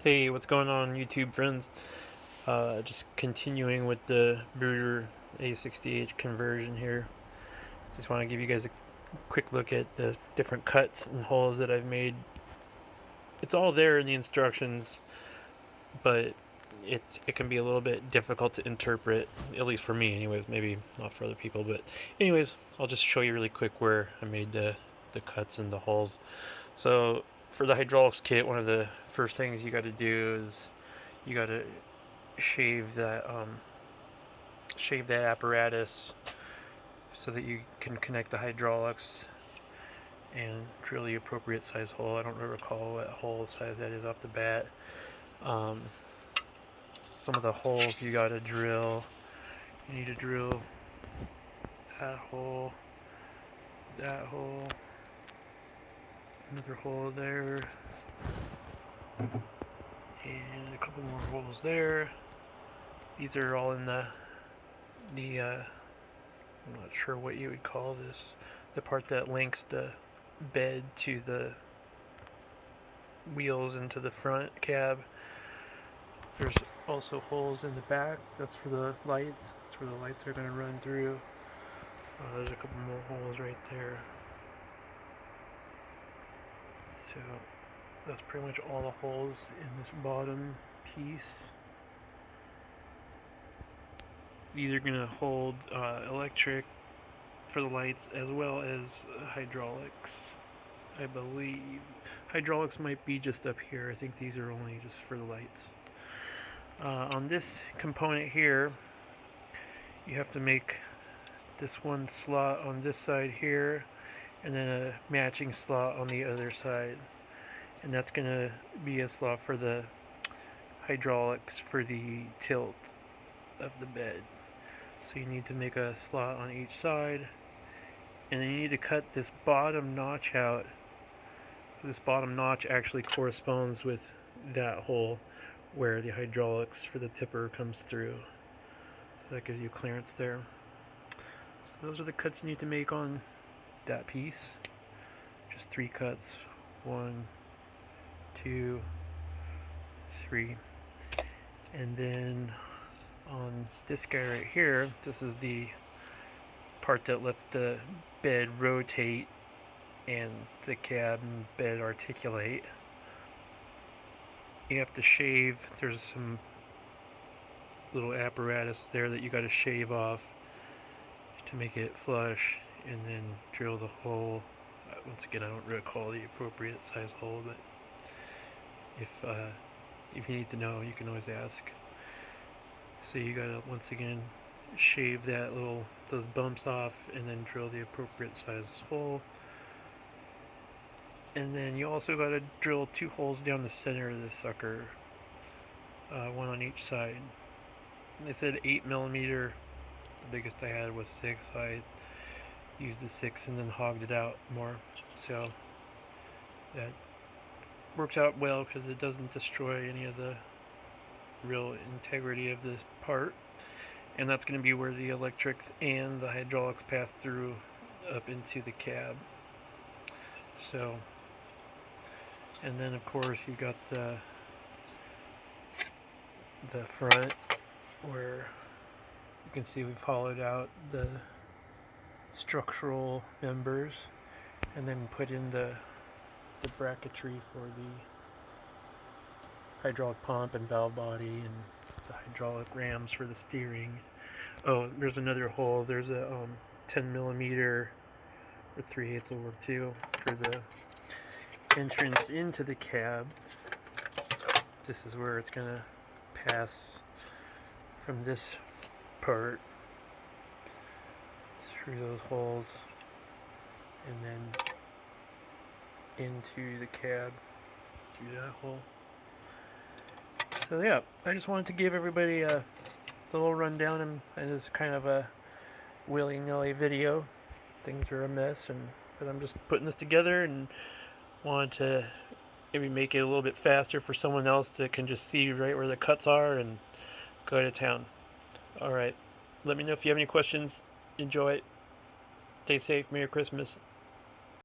Hey, what's going on, YouTube friends? Just continuing with the Bruder A60H conversion here. Just want to give you guys a quick look at the different cuts and holes that I've made. It's all there in the instructions, but it can be a little bit difficult to interpret, at least for me anyways, maybe not for other people, but anyways, I'll just show you really quick where I made the cuts and the holes. So for the hydraulics kit, one of the first things you got to do is you got to shave that apparatus so that you can connect the hydraulics and drill the appropriate size hole. I don't recall what hole size that is off the bat. Some of the holes you gotta drill, you need to drill that hole, another hole there, and a couple more holes there. These are all in the I'm not sure what you would call this, the part that links the bed to the wheels into the front cab. There's also holes in the back, that's for the lights, that's where the lights are going to run through. There's a couple more holes right there. So that's pretty much all the holes in this bottom piece. These are going to hold electric for the lights as well as hydraulics, I believe. Hydraulics might be just up here. I think these are only just for the lights. On this component here, you have to make this one slot on this side here and then a matching slot on the other side, and that's going to be a slot for the hydraulics for the tilt of the bed. So you need to make a slot on each side, and then you need to cut this bottom notch out. This bottom notch actually corresponds with that hole where the hydraulics for the tipper comes through. So that gives you clearance there. So those are the cuts you need to make on that piece. Just 3 cuts. 1, 2, 3. And then on this guy right here, this is the part that lets the bed rotate and the cab and bed articulate. You have to shave, there's some little apparatus there that you got to shave off to make it flush, and then drill the hole. Once again, I don't recall the appropriate size hole, but if you need to know, you can always ask. So you gotta, once again, shave those bumps off and then drill the appropriate size hole. And then you also gotta drill 2 holes down the center of the sucker, one on each side. And they said 8mm. The biggest I had was 6, so I used the 6 and then hogged it out more. So that works out well because it doesn't destroy any of the real integrity of this part. And that's going to be where the electrics and the hydraulics pass through up into the cab. So, and then of course you got the front, where you can see we've hollowed out the structural members and then put in the bracketry for the hydraulic pump and valve body and the hydraulic rams for the steering. Oh, there's another hole. There's a 10mm or 3/8 over 2 for the entrance into the cab. This is where it's gonna pass from this part through those holes and then into the cab through that hole. So yeah, I just wanted to give everybody a little rundown, and it's kind of a willy-nilly video. Things are a mess, but I'm just putting this together and wanted to maybe make it a little bit faster for someone else that can just see right where the cuts are and go to town. Alright, let me know if you have any questions. Enjoy it. Stay safe. Merry Christmas.